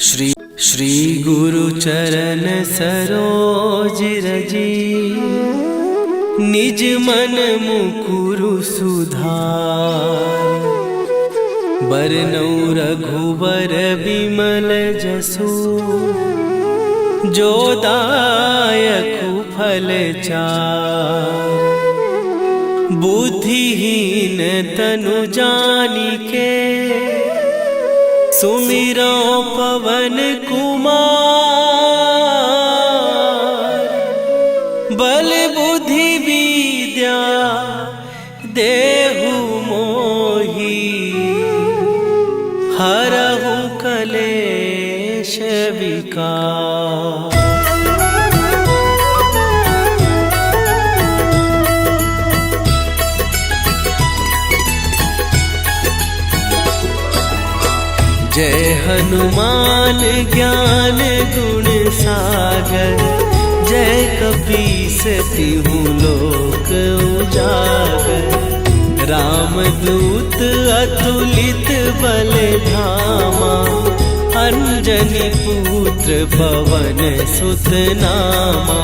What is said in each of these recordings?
श्री गुरु चरण सरोज रजी, निज मन मुकुरु सुधार। बरनौ रघुबर बिमल जसु, जो दायकु फल चार। बुद्धिहीन तनु जानिके, सुमिरो पवन कुमार। बल बुद्धि विद्या देहु मोहि, हरहु कलेश विकार। जय हनुमान ज्ञान गुण सागर, जय कपीस तिहु लोक उजागर। रामदूत अतुलित बल धामा, अंजनी पुत्र पवन सुत नामा।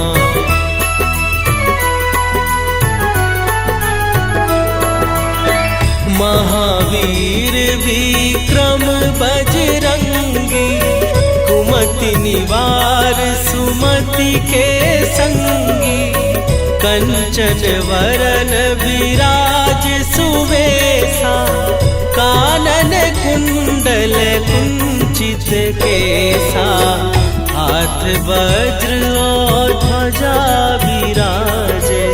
महावीर विक्रम बजरंगी, कुमति निवार सुमति के संगी। कंचन वरन विराज सुवेशा, कानन कुंडल कुंचित केसा। हाथ वज्र और ध्वजा विराजे,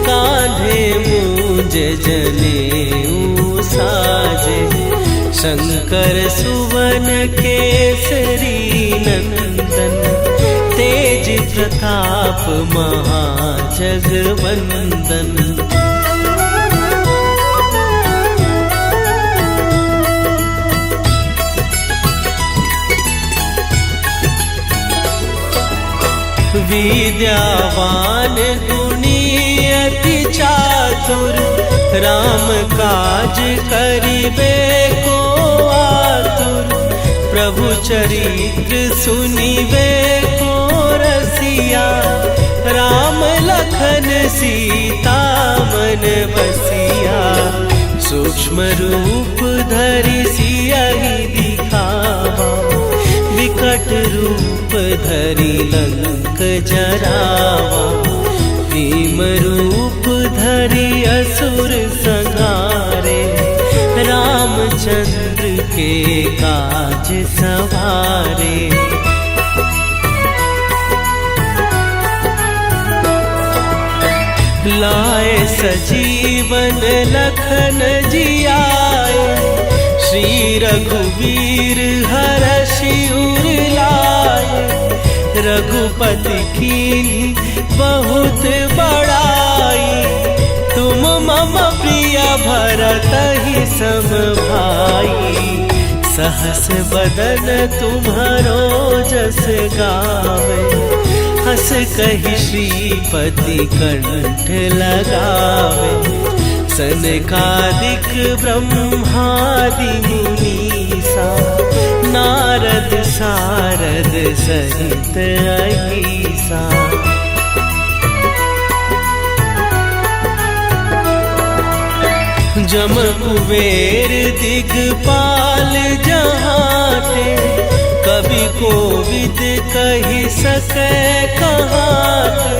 कांधे मूंज जनेऊ साजे। शंकर सुवन केसरी नंदन, तेज प्रताप महाजगवंदन। विद्यावान गुणी अति चातुर, राम काज करिबे को आतुर। प्रभु चरित्र सुनिबे को रसिया, राम लखन सीता मन बसिया। सूक्ष्म रूप धरि सियहि दिखावा, विकट रूप धरि लंक जरावा। भीम रूप धरि असुर संहारे, रामचंद्र के काज सवारे। लाए सजीवन लखन जियाए, श्री रघुवीर हरषि उर लाए। रघुपति कीन्ही बहुत बड़ाई, तुम मम प्रिय भरतहि सम भाई। सहस बदन तुम्हरो जस गावे, हस कहि श्रीपति कंठ लगावे। सनकादिक ब्रह्मादि मुनीसा, नारद सारद सहित अहीसा। जम कुबेर दिगपाल जहाते, कवि कोविद कहि सकै कहाते।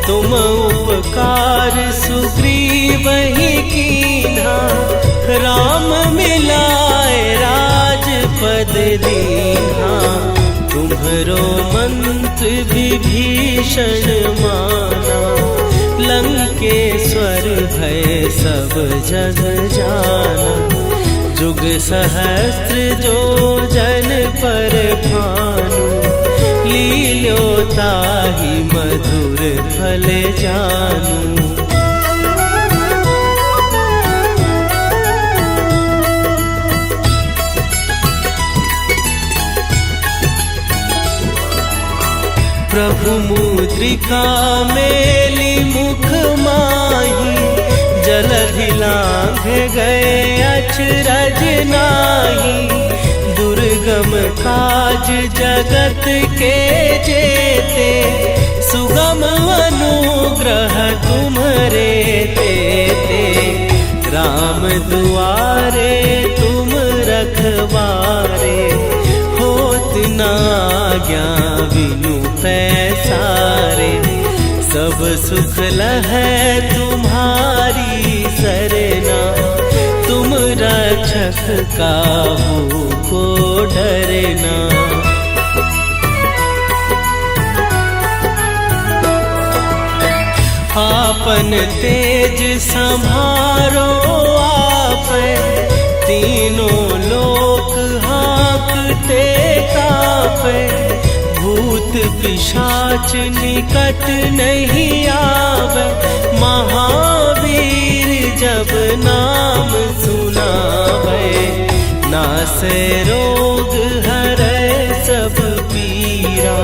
तुम उपकार सुग्रीवहि कीन्हा, राम मिलाए राजपद दीन्हा। तुम्हरो मंत्र विभीषण माना, लंकेश्वर भय सब जग जाना। जुग सहस्त्र जो जन पर भानु, लील्योताहि मधुर फल जानू। प्रभु मुद्रिका मेली मुख माही, जलधि लांघ गए अचरज नाही। दुर्ग दुर्गम काज जगत के जेते, सुगम अनुग्रह तुम्हरे तेते। राम दुआरे तुम रखवारे, होत न आज्ञा बिनु पैसारे। सब सुख लहै तुम्हारी सरना, तुम रक्षक काहू को डरना। आपन तेज संभारो आपै, तीनों लोक हाँकते कापै। भूत पिशाच निकट नहीं आवे, महावीर जब नाम सुनावे। नासै रोग हरै सब पीरा,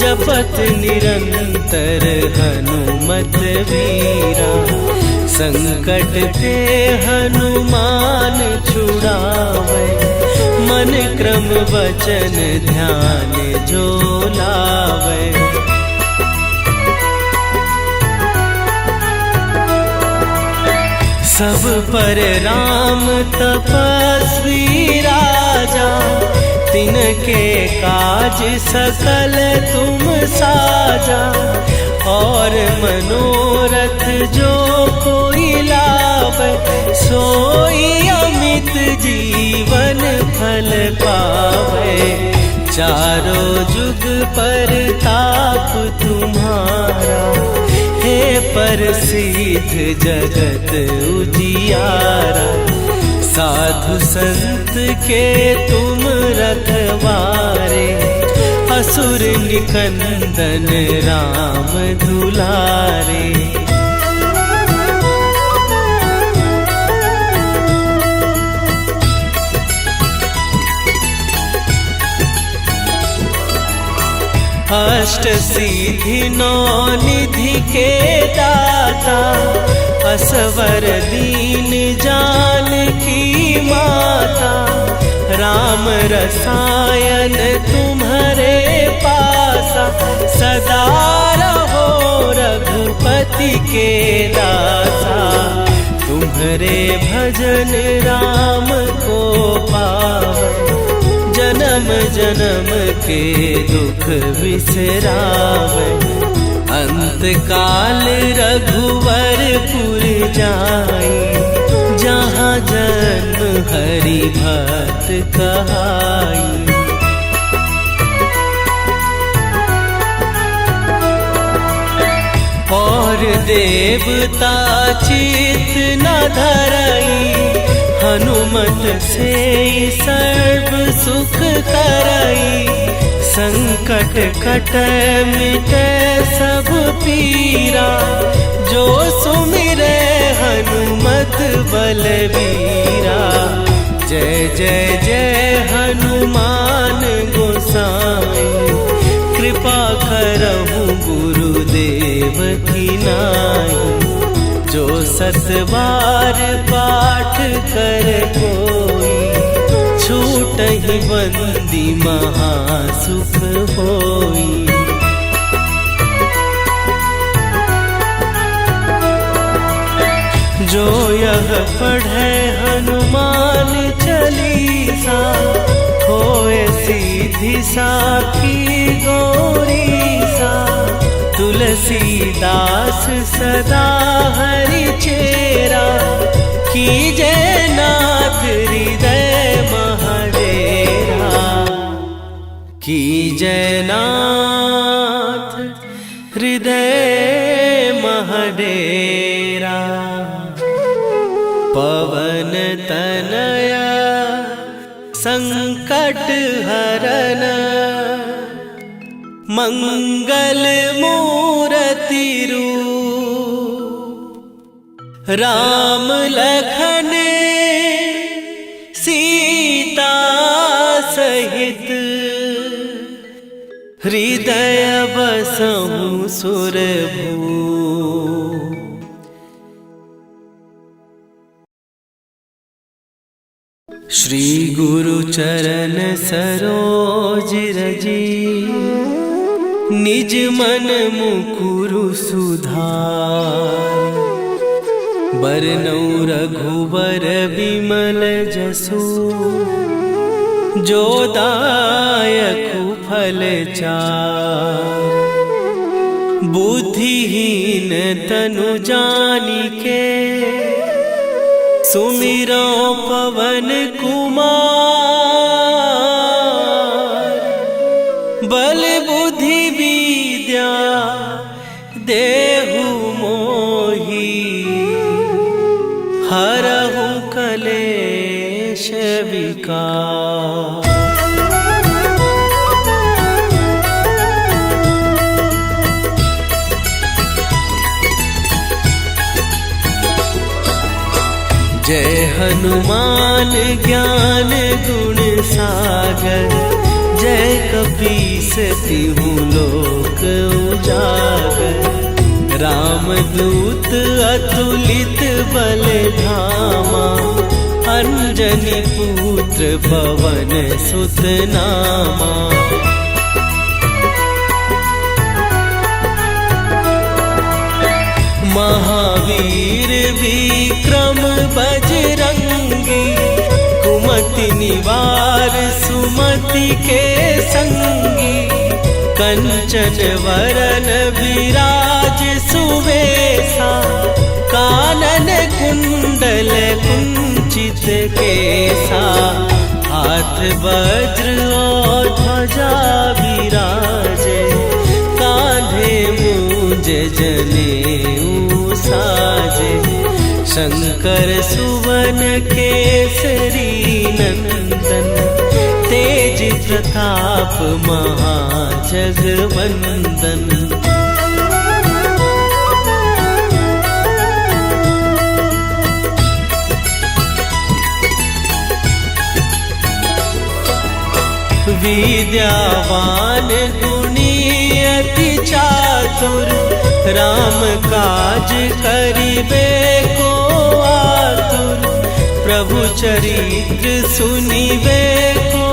जपत निरंतर हनुमत वीरा। संकट ते हनुमान छुड़ावे, मन क्रम वचन ध्यान जो लावे। सब पर राम तपस्वी राजा, तिनके काज सकल तुम साजा। और मनोरथ जो कोई लावे, सोई अमित जीवन फल पावे। चारों जुग पर ताप तुम्हारा, हे प्रसिद्ध जगत उजियारा। साधु संत के तुम रखवारे, असुर निकंदन राम दुलारे। अष्ट सिद्धि नौ निधि के दाता, असवर दीन जानकी माता। राम रसायन तुम्हारे पासा, सदा रहो रघुपति के दासा। तुम्हारे भजन राम को पावन, जन्म जन्म के दुख बिसरावे। अंत काल रघुवरपुर जाई, जहाँ जन्म हरि भक्त कहाई। और देवता चित न धरई, हनुमत से सर्व सुख करई। संकट कटै मिटै सब पीरा, जो सुमिरै हनुमत बलबीरा। जय जय जय हनुमान गोसाई, कृपा करहु गुरुदेव की नाई। जो सत बार पाठ कर कोई, छूटहि बंदी महासुख होई। जो यह पढ़े हनुमान चालीसा, होए सीधी साखी गौरीसा। तुलसीदास सदा हरि चेरा, कीजय नाथ हृदय महडेरा। कीजय नाथ हृदय महडेरा। पवन तनया संकट हरन, मंगल मूर्ति रूप। राम लखन सीता सहित, हृदय बसहु सुरभूप। श्री गुरु चरण सरोज रजी, निज मन मुकुरु सुधार। बरनउँ रघुबर बिमल जसु, जो दायकु फल चार। बुद्धिहीन तनु जानिके, सुमिरो पवन कुमार। बल बुद्धि विद्या देहु मोहि, हरहु कलेश विकार। जय हनुमान ज्ञान गुण सागर, जय कपीस तिहुँ लोक उजागर। रामदूत अतुलित बल धामा, अंजनी पुत्र पवन सुत नामा। महावीर विक्रम बजरंगी, कुमति निवार सुमति के संगी। कंचन वरन विराज सुवेशा, कानन कुंडल कुंचित केसा। हाथ वज्र और ध्वजा विराजे, कांधे मूंज जनेऊ साजे। शंकर सुवन केसरी नंदन, तेज प्रताप महाजगवंदन। विद्यावान गुणी अति चातुर, राम काज करिबे को आतुर। प्रभु चरित्र सुनिबे को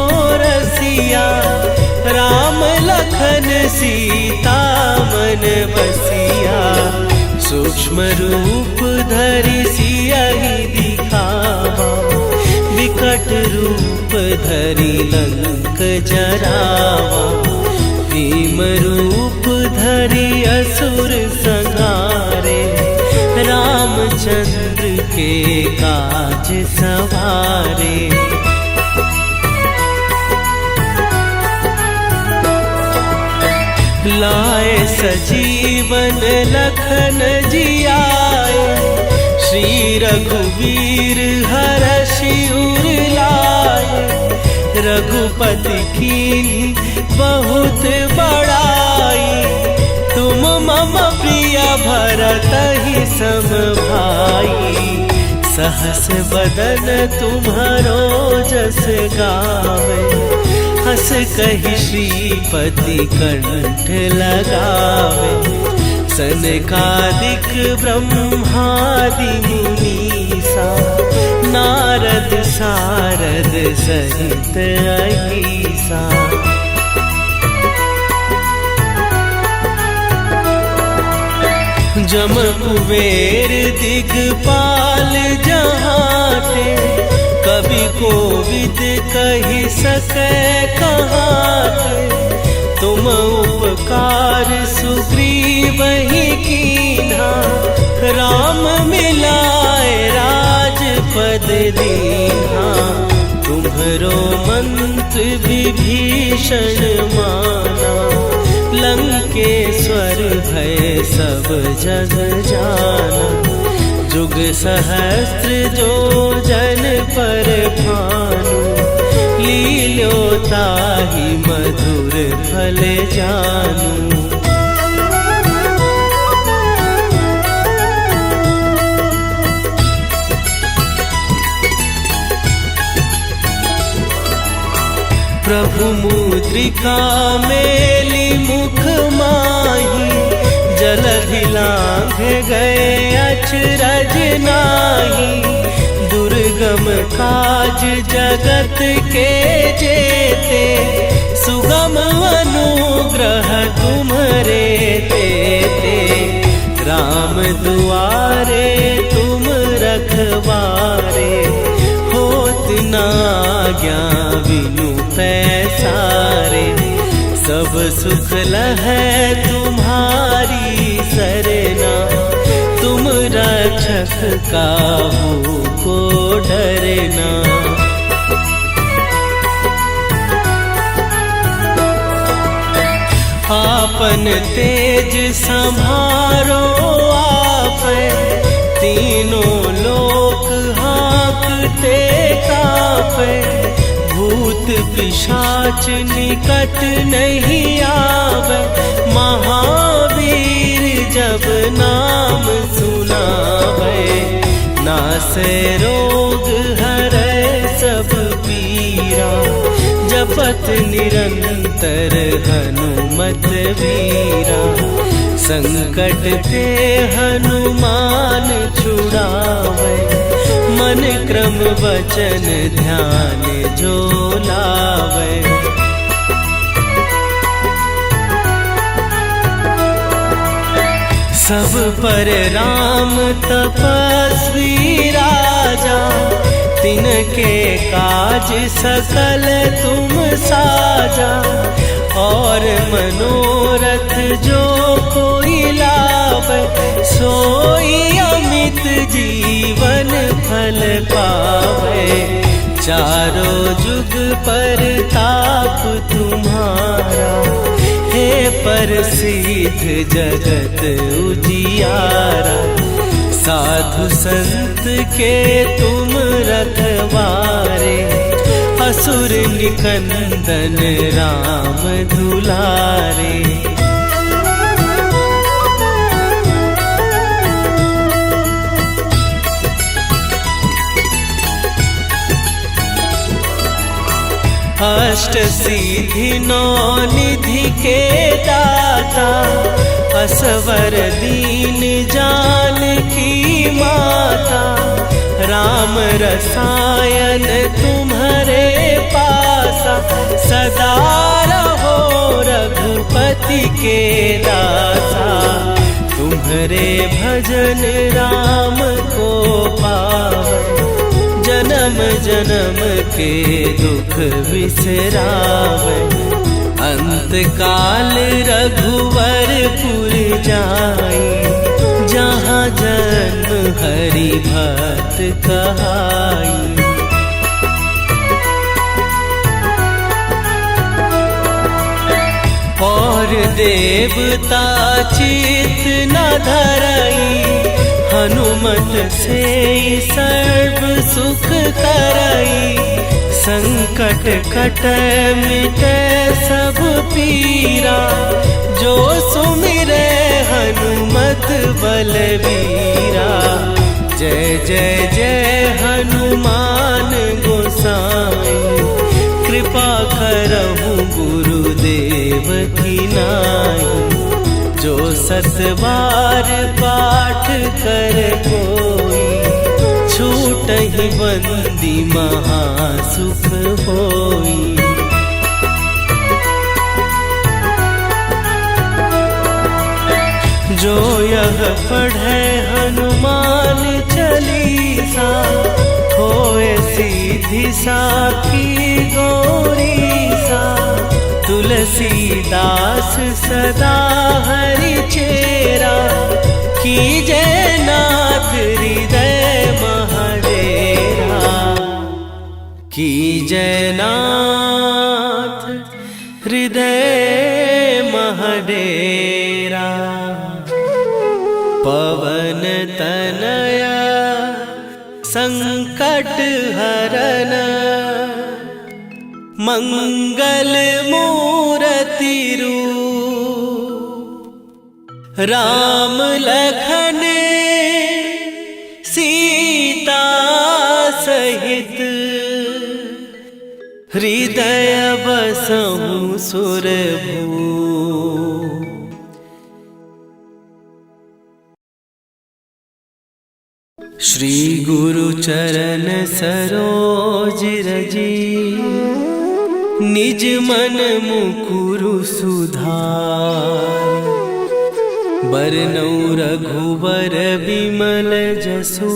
रसिया, राम लखन सीता मन बसिया। सूक्ष्म रूप धरि सियहि दिखावा, विकट रूप धरि लंक जरावा। भीम रूप धरि असुर संहारे, रामचंद्र के काज सवारे। लाए सजीवन लखन जियाए, श्री रघुवीर हरषि उर लाए। रघुपति कीन्ही बहुत बड़ाई, तुम मम प्रिय भरतहि सम भाई। सहस बदन तुम्हरो जस गावे, हस कहि श्रीपति कंठ लगावे। सनकादिक ब्रह्मादि मुनीसा, नारद सारद सहित अहीसा। जम कुबेर दिगपाल जहाते, कवि कोविद कहि सकै कहाते। तुम उपकार सुग्रीवहि कीन्हा, राम मिलाए राजपद दीन्हा। तुम्हरो मंत्र विभीषण माना, लंकेश्वर भय सब जग जाना। जुग सहस्त्र जो जन पर भानु, लील्योताहि मधुर फल जानू। प्रभु मुद्रिका मेली मुख माही, जलधि लांघ गए अचरज नाही, दुर्गम काज जगत के जेते, सुगम अनुग्रह तुम्हरे तेते। राम दुआरे तुम रखवारे, होत न आज्ञा बिनु पैसारे। सब सुख लहै तुम्हारी सरना, तुम रक्षक काहू को डरना। आपन तेज संभारो आपै, तीनों लोक हाँकते कापै। भूत पिशाच निकट नहीं आवे, महावीर जब नाम सुनावे। नासै रोग हरै सब पीरा, जपत निरंतर हनुमत वीरा। संकट ते हनुमान छुड़ावे, मन क्रम वचन ध्यान जो लावे। सब पर राम तपस्वी राजा, तिनके काज सकल तुम साजा। और मनोरथ जो कोई लावे, सोई अमित जीवन फल पावे। चारों जुग पर ताप तुम्हारा, हे प्रसिद्ध जगत उजियारा। साधु संत के तुम रखवारे, असुर निकंदन राम दुलारे। अष्ट सिद्धि नौ निधि के दाता, असवर दीन जानकी माता। राम रसायन तुम्हारे पासा, सदा रहो रघुपति के दासा। तुम्हारे भजन राम को पावे, जन्म जन्म के दुख बिसरावे। अंत काल रघुवरपुर जाई, जहाँ जन्म हरि भक्त कहाई। और देवता चित न धरई, हनुमत से सर्व सुख करई। संकट कटै मिटै सब पीरा, जो सुमिरै हनुमत बलबीरा। जय जय जय हनुमान गोसाई, कृपा करहु गुरुदेव की नाई। जो सत बार पाठ कर कोई, छूटहि बंदी महासुख होई। जो यह पढ़े हनुमान चालीसा, होए सीधी साखी गौरीसा। तुलसीदास सदा हरि चेरा, कीजै नाथ हृदय महडेरा। कीजै नाथ हृदय महडेरा। पवन तनया संकट हरन, मंगल मूर्ति रूप। राम लखन सीता सहित, हृदय बसहु सुरभूप। श्री गुरु चरण सरोज रजी, निज मन मुकुरु सुधार। बरनउँ रघुबर बिमल जसु,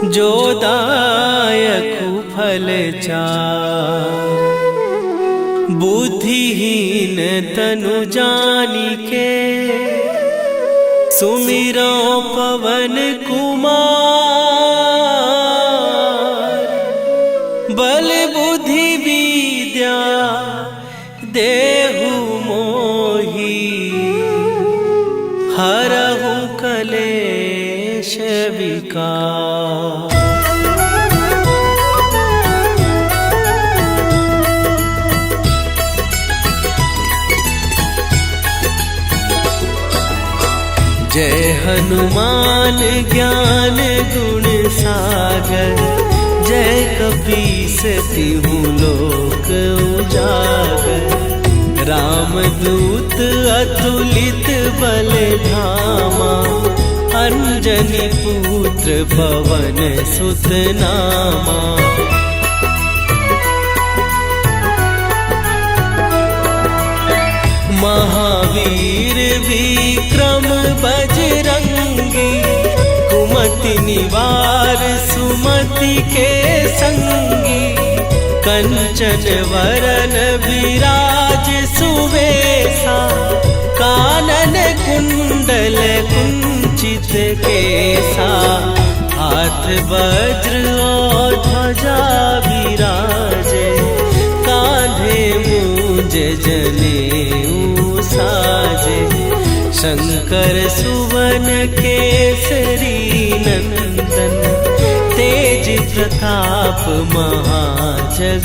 जो दायकु फल चार। बुद्धिहीन तनु जानिके, सुमिरो पवन कुमार। बल बुद्धि विद्या देहु मोहि, हरहु कलेश विकार। जय हनुमान ज्ञान गुण सागर, जय कपीस तिहु लोक उजागर। रामदूत अतुलित बल धामा, अंजनी पुत्र पवन सुत नामा। महावीर विक्रम बजरंगी, कुमति निवार सुमति के संगी। कंचन वरन विराज सुवेशा, कानन कुंडल कुंचित केसा। हाथ वज्र और ध्वजा विराजे, कांधे मूंज जनेऊ साजे। शंकर सुवन केसरी नंदन, तेज प्रताप महाजगवंदन।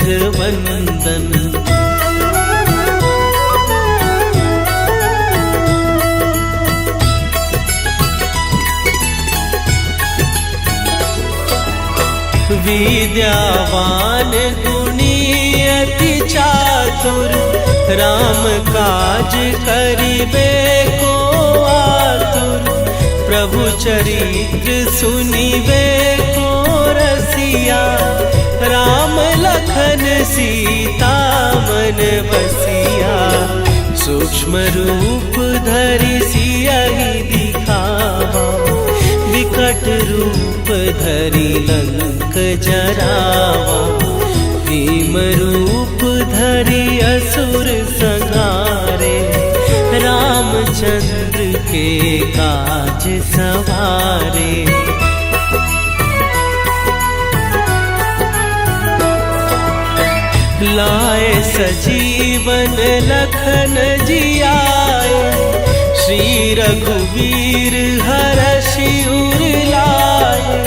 विद्यावान गुणी अति चातुर, राम काज करिबे को आतुर। प्रभु चरित्र सुनिबे को रसिया, राम लखन सीता मन बसिया। सूक्ष्म रूप धरि सियहि दिखावा, विकट रूप धरि लंक जरावा। भीम रूप धरि असुर संहारे, रामचंद्र के काज सवारे। लाए सजीवन लखन जियाए, श्री रघुवीर हरषि उर लाए।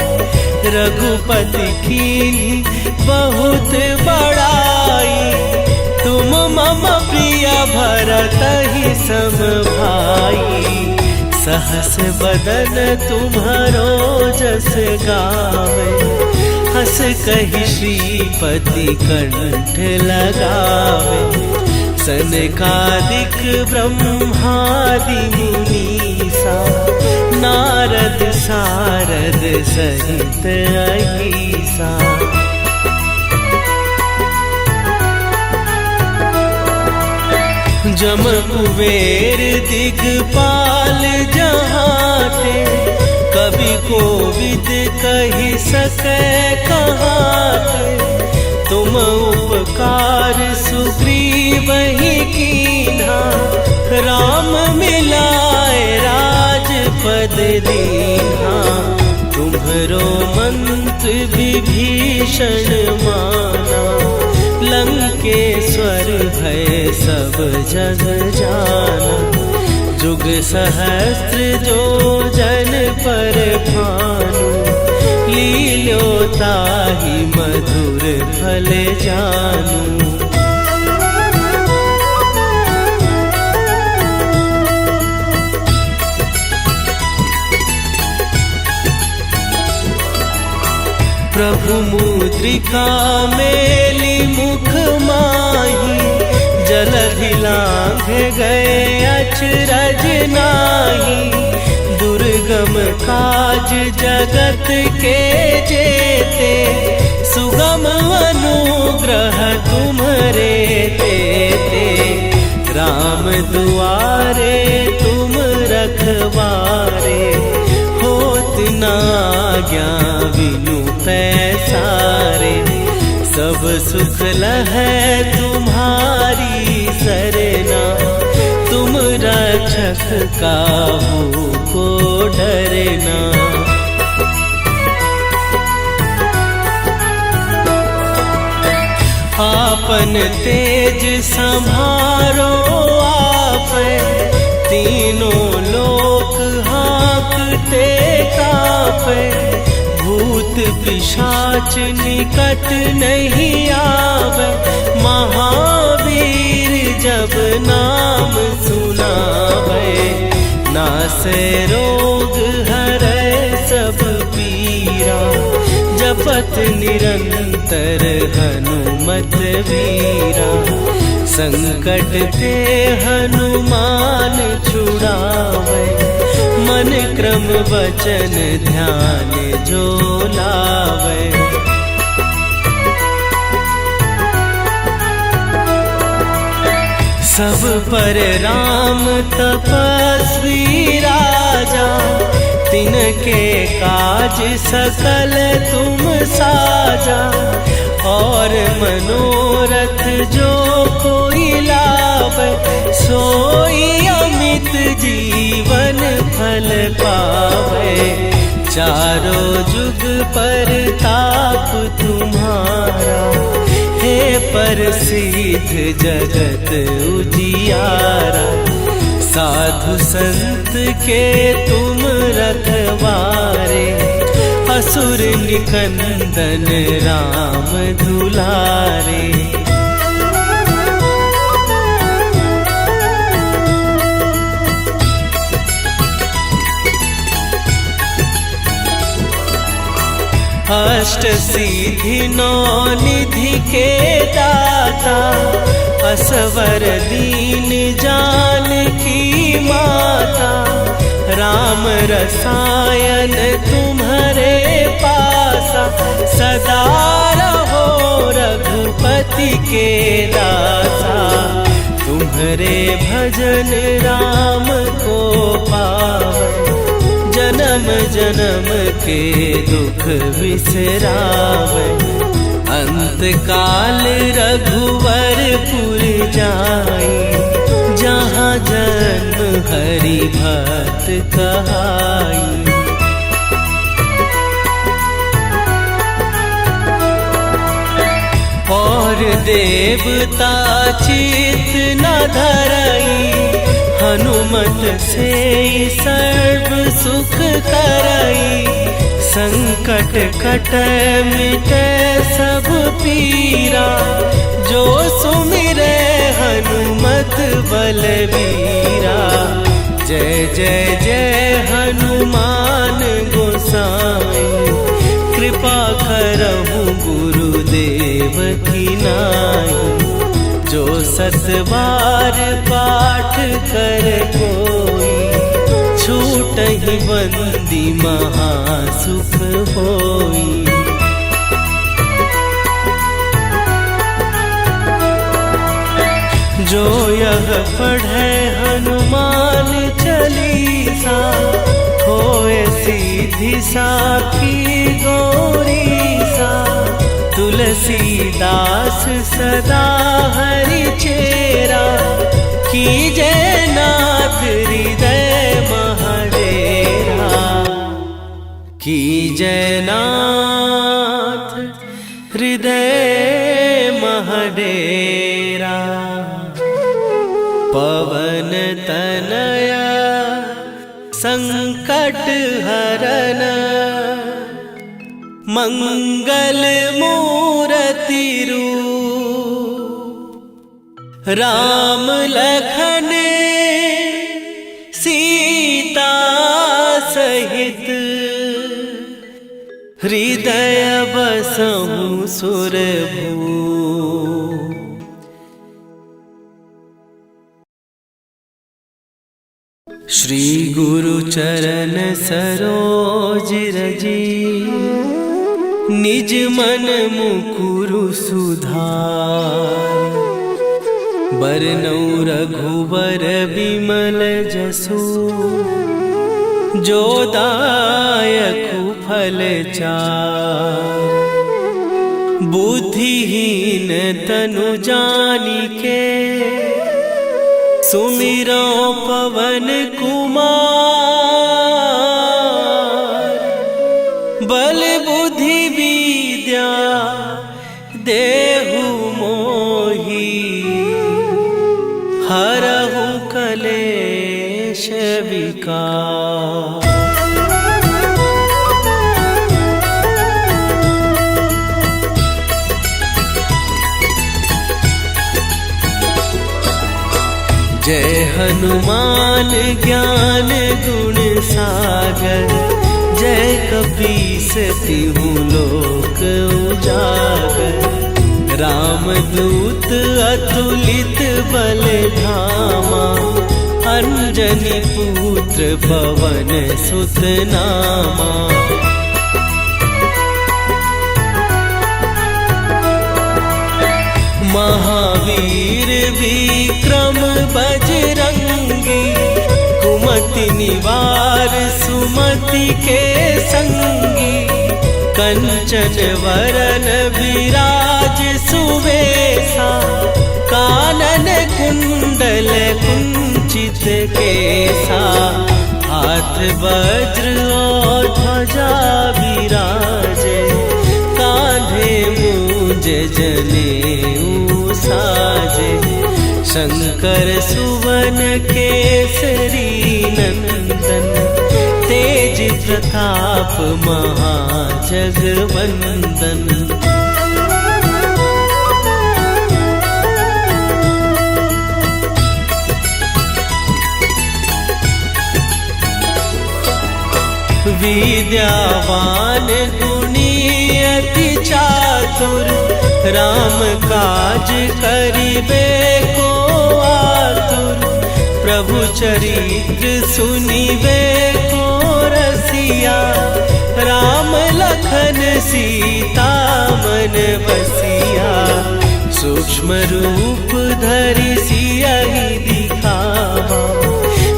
रघुपति कीन्ही बहुत बड़ाई, तुम मम प्रिय भरतहि सम भाई। सहस बदन तुम्हरो जस गावे, हस कहि श्रीपति कंठ लगावे। सनकादिक ब्रह्मादि मुनीसा, नारद सारद सहित अहीसा। जम कुबेर दिगपाल जहाते, कवि कोविद कहि सकै कहाते। तुम उपकार सुग्रीवहि कीन्हा, राम मिलाए राजपद दीन्हा। तुम्हरो मंत्र विभीषण माना, लंकेश्वर भय सब जग जाना। जुग सहस्त्र जो जन पर भानु, लील्यो ताहि मधुर फल जानू। प्रभु मुद्रिका मेली मुख माही, जलधि लांघ गए अचरज नाही। दुर्ग दुर्गम काज जगत के जेते, सुगम अनुग्रह तुम्हारे देते। राम दुआरे तुम रखवारे, होत न आज्ञा बिनु पैसारे। सब सुख लहै तुम्हारी सरना, तुम रक्षक काहू को डरना। आपन तेज संभारो आपै, तीनों लोक हाँकते कापै। भूत पिशाच निकट नहीं आवे, महावीर जब नाम सुनावे। नासै रोग हरै सब पीरा, जपत निरंतर हनुमत वीरा। संकट ते हनुमान छुड़ावे, मन क्रम वचन ध्यान जो लावे। सब पर राम तपस्वी राजा, तिनके काज सकल तुम साजा। और मनोरथ जो कोई लावे, सोई अमित जीवन फल पावे। चारों जुग पर ताप तुम्हारा, हे प्रसिद्ध जगत उजियारा। साधु संत के तुम रखवारे, असुर निकंदन राम दुलारे। अष्ट सिद्धि नौ निधि के दाता, असवर दीन जानकी माता। राम रसायन तुम्हारे पासा, सदा रहो रघुपति के दासा। तुम्हारे भजन राम को पावे, जन्म जन्म के दुख बिसरावे। अंत काल रघुवरपुर जाई, जहाँ जन्म हरि भक्त कहाई। और देवता चित न धरई, हनुमत से सर्व सुख करई। संकट कटै मिटै सब पीरा, जो सुमिरै हनुमत बलबीरा। जय जय जय हनुमान गोसाई, कृपा करहु गुरुदेव की नाई। जो सत बार पाठ कर कोई, छूटहि बंदी महासुख होई। जो यह पढ़े हनुमान चालीसा, होए सीधी साखी गौरीसा। तुलसीदास सदा हरि चेरा, कीजय नाथ हृदय महडेरा। कीजय नाथ हृदय महडेरा। पवन तनया संकट हरन, मंगल मूर्ति रूप। राम लखन सीता सहित, हृदय बसहु सुरभूप। श्री गुरु चरण सरोज रजी, निज मन मुकुरु सुधार। बरनौ रघुबर बिमल जसु, जो दायकु फल चार। बुद्धिहीन तनु जानिके, सुमिरो पवन कुमार। बल बुद्धि विद्या देहु मोहि, हरहु कलेश विकार। जय हनुमान ज्ञान गुण सागर, जय कपीस तिहु लोक उजागर। रामदूत अतुलित बल धामा, अंजनी पुत्र पवन सुत नामा। महावीर विक्रम बजरंगी, कुमति निवार सुमति के संगी। कंचन वरन विराज सुवेशा, कानन कुंडल कुंचित केसा। हाथ वज्र और ध्वजा विराजे, कांधे मूंज जनेऊ साजे। शंकर सुवन केसरी नंदन, तेज प्रताप महाजगवंदन। विद्यावान गुणी अति चातुर, राम काज करिबे को आतुर। प्रभु चरित्र सुनिबे को रसिया, राम लखन सीता मन बसिया। सूक्ष्म रूप धरि सियहि दिखावा,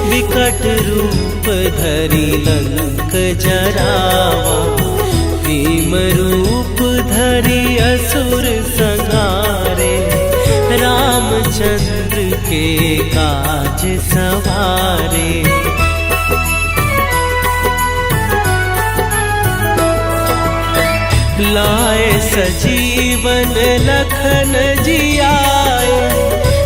विकट रूप धरि लंक जरावा। भीम रूप धरि असुर संहारे, रामचंद्र के काज सवारे। लाए सजीवन लखन जियाए,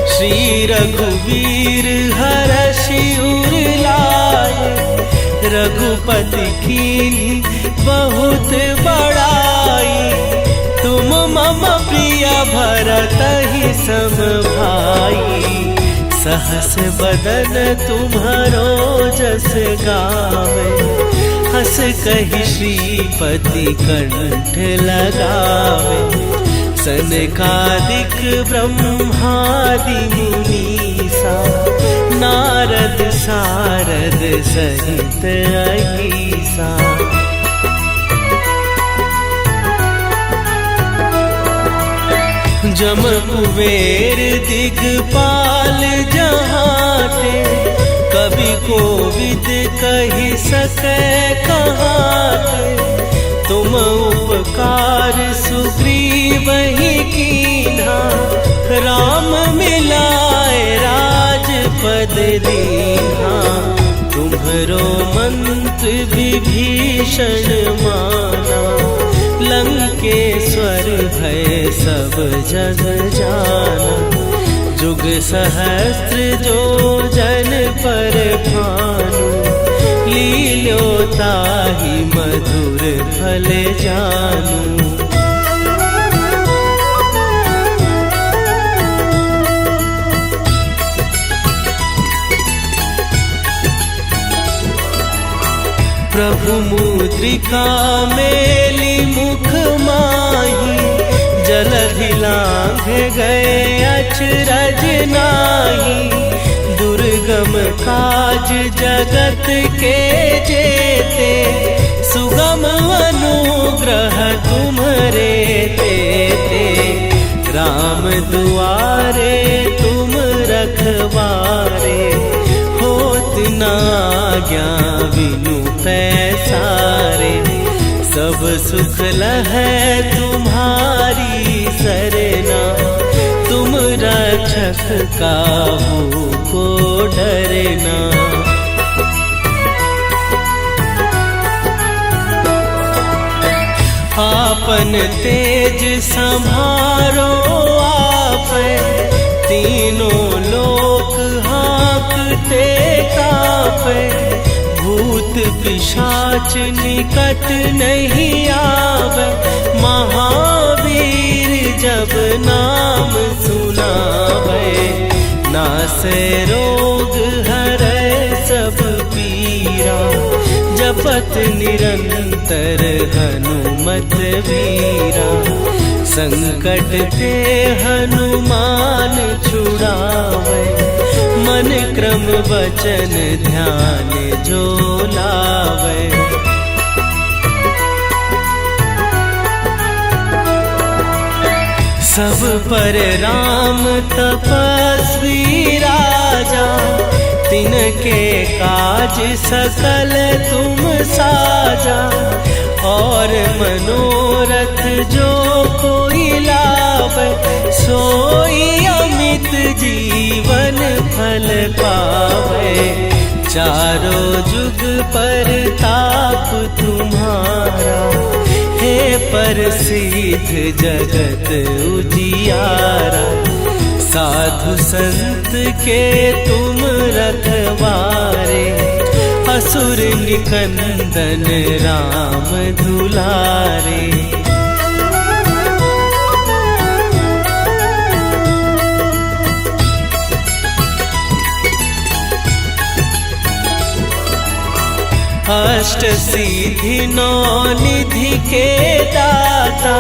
श्री रघुवीर हरषि उर लाए। रघुपति कीन्ही बहुत बड़ाई, तुम मम प्रिय भरतहि सम भाई। सहस बदन तुम्हरो जस गावे, हस कहि श्रीपति कंठ लगावे। सनकादिक ब्रह्मादि मुनीसा, नारद सारद सहित अहिसा। जम कुबेर दिगपाल जहाते, कवि कोविद कहि सकै कहाते। तुम उपकार सुग्रीवहि कीन्हा, राम मिलाए राजपद दीन्हा। तुम्हरो मंत्र विभीषण माना, लंकेश्वर भय सब जग जाना। जुग सहस्त्र जो जन पर भानु, लील्यो ताहि मधुर फल जानू। प्रभु मुद्रिका मेली मुख माही, जलधि लांघ गए अचरज नाही। दुर्गम काज काज जगत के जेते, सुगम अनुग्रह तुम्हरे तेते। राम दुआरे तुम रखवारे, होत न आज्ञा बिनु पैसारे। सब सुख लहै तुम्हारी सरना, तुम रक्षक काहू को डरना। आपन तेज संभारो आपै, तीनों लोक हाँकते कापै। भूत पिशाच निकट नहीं आवे, महावीर जब नाम सुनावे। नासै रोग हरै सब पीरा, जपत निरंतर हनुमत वीरा। संकट ते हनुमान छुड़ावे, मन क्रम वचन ध्यान जो लावे। सब पर राम तपस्वी राजा, तिनके काज सकल तुम साजा। और मनोरथ जो कोई लावे, सोई अमित जीवन फल पावे। चारों जुग पर ताप तुम्हारा, हे प्रसिद्ध जगत उजियारा। साधु संत के तुम रखवारे, असुर निकंदन राम दुलारे। अष्ट सिद्धि नौ निधि के दाता,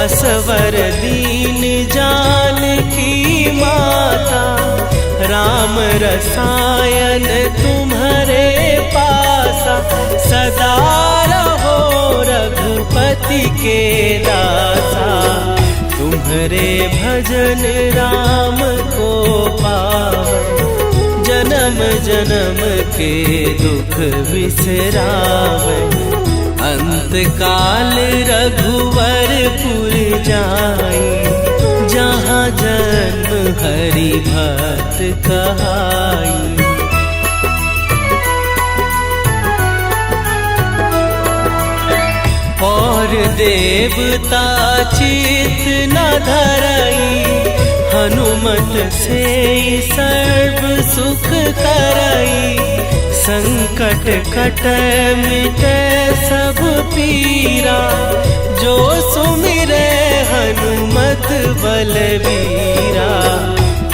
असवर दीन जानकी माता। राम रसायन तुम्हारे पासा, सदा रहो रघुपति के दासा। तुम्हारे भजन राम को पावे, जन्म जन्म के दुख बिसरावे। अंत काल रघुवरपुर जाई, जहाँ जन्म हरि भक्त कहाई। और देवता चित न धरई, हनुमत से सर्व सुख करई। संकट कटै मिटै सब पीरा, जो सुमिरै हनुमत बलबीरा।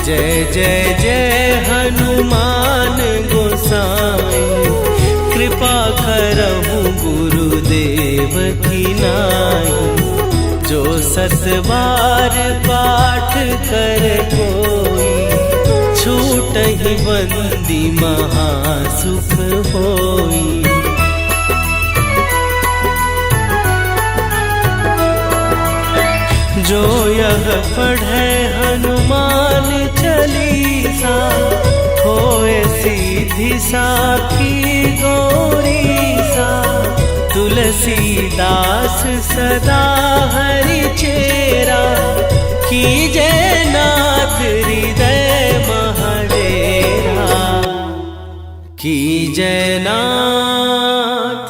जय जय जय हनुमान गोसाई, कृपा करहु गुरुदेव की नाई। जो सत बार पाठ कर कोई, छूटहि बंदी महासुख होई। जो यह पढ़े हनुमान चालीसा, होए सीधी साखी गौरीसा। तुलसीदास सदा हरि चेरा, कीजय नाथ हृदय महडेरा। कीजय नाथ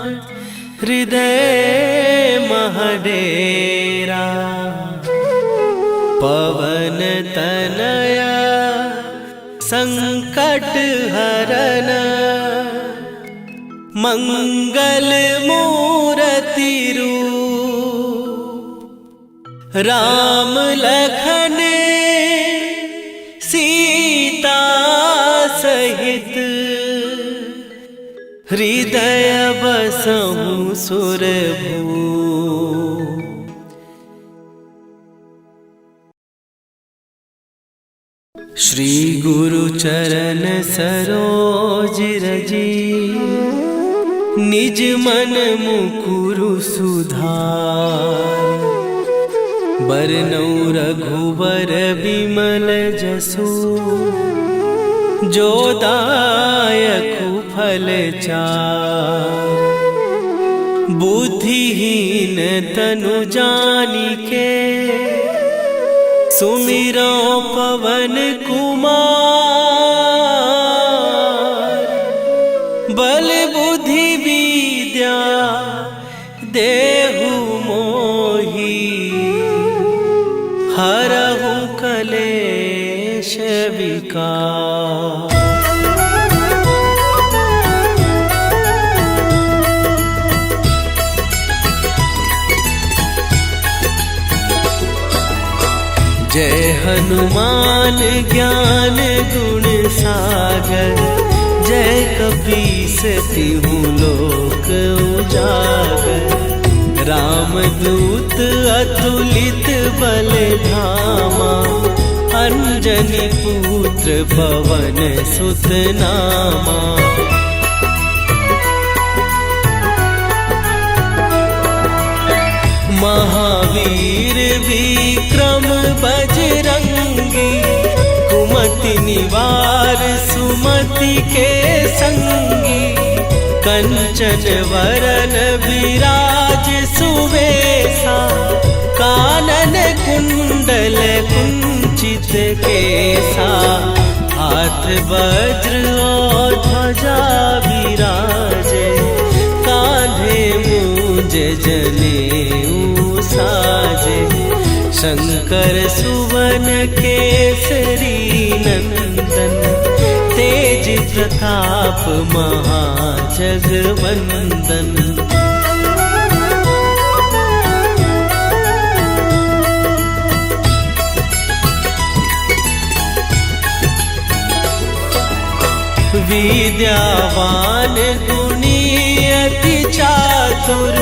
हृदय महडेरा। पवन तनया संकट हरन, मंगल मूर्ति रूप। राम लखन सीता सहित, हृदय बसहु सुरभूप। श्री गुरु चरण सरोज रजी, निज मन मुकुरु सुधार। बरनउँ रघुबर बिमल जसु, जो दायकु फल चार। बुद्धिहीन तनु जानिके, सुमिरो पवन कुमार। बल बुद्धि विद्या देहु मोहि, हरहु कलेश विकार। जय हनुमान ज्ञान गुण सागर, जय कपीस तिहु लोक उजागर। रामदूत अतुलित बल धामा, अंजनी पुत्र पवन सुत नामा। महावीर विक्रम बजरंगी, कुमति निवार सुमति के संगी। कंचन वरन विराज सुवेशा, कानन कुंडल कुंचित केसा। हाथ वज्र और ध्वजा विराजे, कांधे मूंज जनेऊ साजे। शंकर सुवन केसरी नंदन, तेज प्रताप महाजगवंदन। विद्यावान गुणी अति चातुर,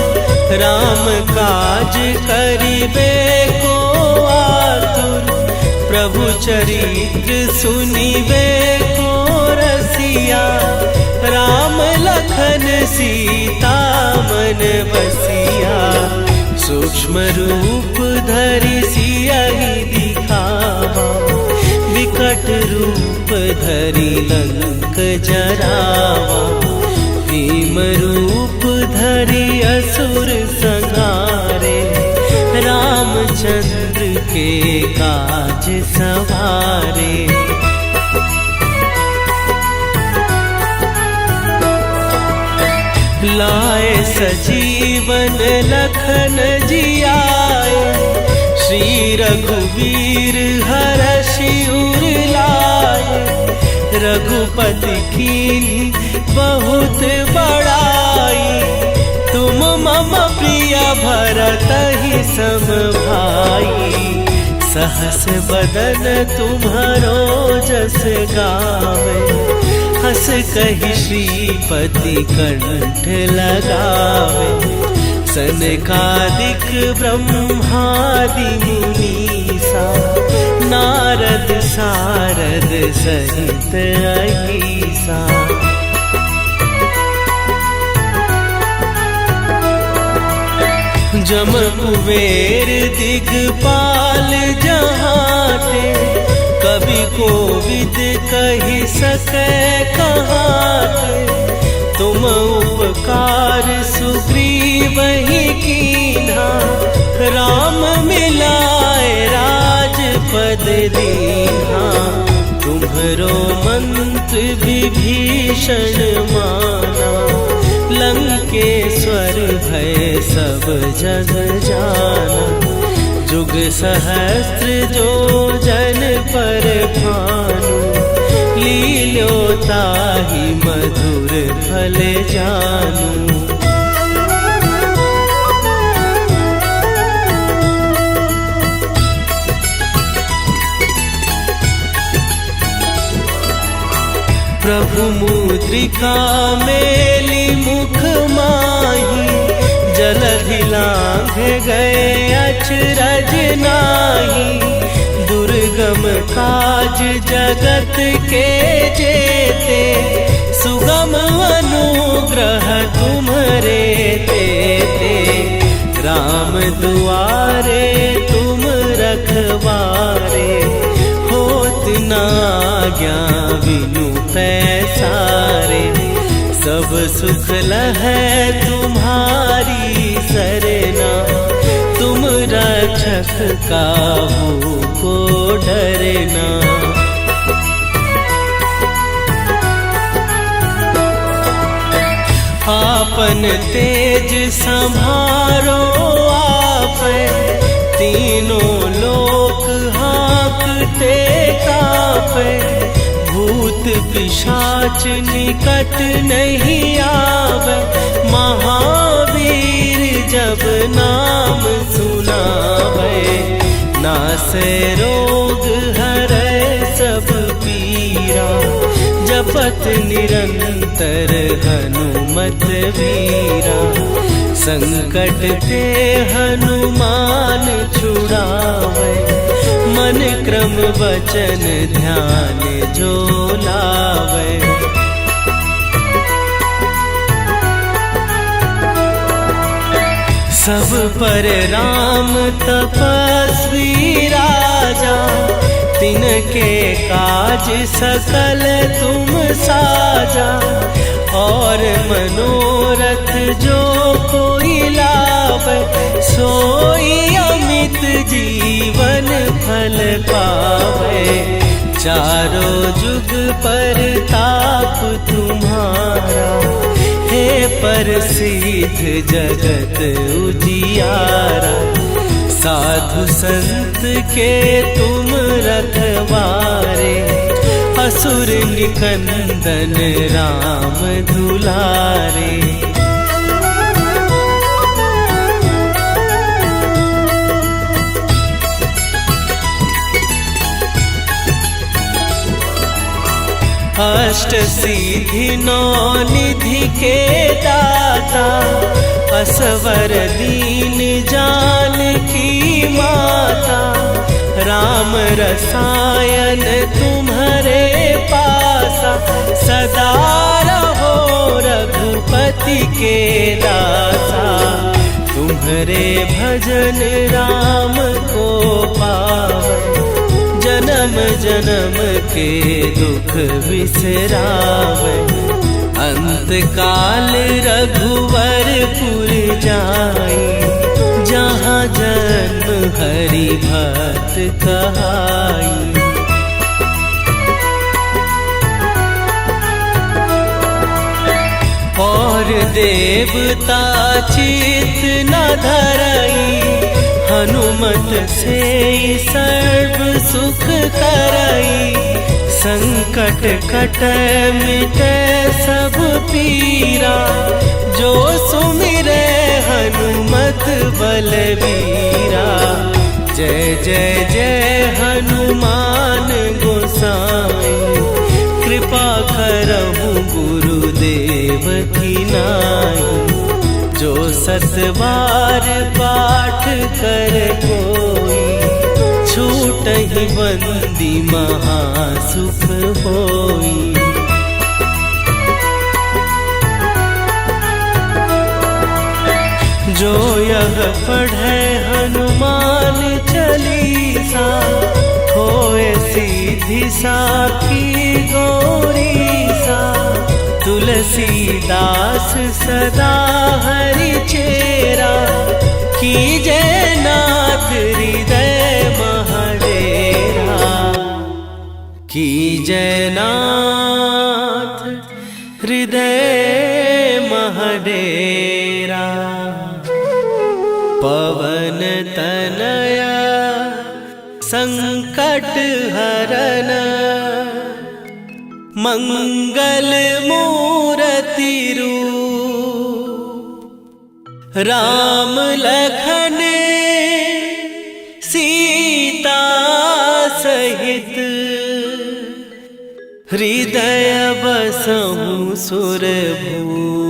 राम काज करिबे को आतुर। प्रभु चरित्र सुनिबे को रसिया, राम लखन सीता मन बसिया। सूक्ष्म रूप धरि सियहि दिखावा, विकट रूप धरि लंक जरावा। भीम रूप धरि असुर संहारे, रामचंद्र के काज सवारे। लाए सजीवन लखन जियाए, श्री रघुवीर हरषि उर लाए। रघुपति कीन्ही बहुत बड़ाई, तुम मम प्रिय भरतहि सम भाई। सहस बदन तुम्हरो जस गावे, हस कहि श्रीपति कंठ लगावे। सनकादिक ब्रह्मादि मुनीसा, नारद सारद सहित अहीसा। जम कुबेर दिगपाल जहाते, कवि कोविद कहि सकै कहाते। तुम उपकार सुग्रीवहि कीन्हा, राम मिलाए राजपद दीन्हा। तुम्हरो मंत्र विभीषण माना, लंकेश्वर भय सब जग जाना। जुग सहस्त्र जो जन पर भानु, लील्योताहि मधुर फल जानू। प्रभु मुद्रिका मेली मुख माही, जलधि लांघ गए अचरज नाही, दुर्गम काज जगत के जेते, सुगम अनुग्रह तुम्हरे तेते। राम दुआरे तुम रखवारे, होत न आज्ञा बिनु पैसारे। सब सुख लहै तुम्हारी सरना, तुम रक्षक काहू को डरना। आपन तेज संभारो आप, तीनों लोक हाँकते कापे। भूत पिशाच निकट नहीं आवे, महावीर जब नाम सुनावे। नासे रोग हरै सब पीरा, जपत निरंतर हनुमत वीरा। संकट ते हनुमान छुड़ावे, मन क्रम वचन ध्यान जो लावे। सब पर राम तपस्वी राजा, तिनके काज सकल तुम साजा। और मनोरथ जो कोई लावे, सोई अमित जीवन फल पावे। चारों जुग पर ताप तुम्हारा, हे प्रसिद्ध जगत उजियारा। साधु संत के तुम रखवारे, असुर निकंदन राम दुलारे। अष्ट सिद्धि नौ निधि के दाता, असवर दीन जानकी माता। राम रसायन तुम्हारे पासा, सदा रहो रघुपति के दासा। तुम्हारे भजन राम को पावे, जन्म जन्म के दुख बिसरावे। अंत काल रघुवरपुर जाई, जहाँ जन्म हरि भक्त कहाई। और देवता चित न धरई, हनुमत से सर्व सुख करई। संकट कटै मिटै सब पीरा, जो सुमिरै हनुमत बलबीरा। जय जय जय हनुमान गोसाई, कृपा करहु गुरुदेव की नाई। जो सत बार पाठ कर कोई, छूटहि बंदी महासुख होई। जो यह पढ़े हनुमान चालीसा, होए सीधी साखी गौरीसा। तुलसीदास सदा हरि चेरा, कीजय नाथ हृदय महडेरा। कीजय नाथ हृदय महडेरा। पवन तनया संकट हरन, मंगल मूर्ति रूप। राम लखन सीता सहित, हृदय बसहु सुरभूप।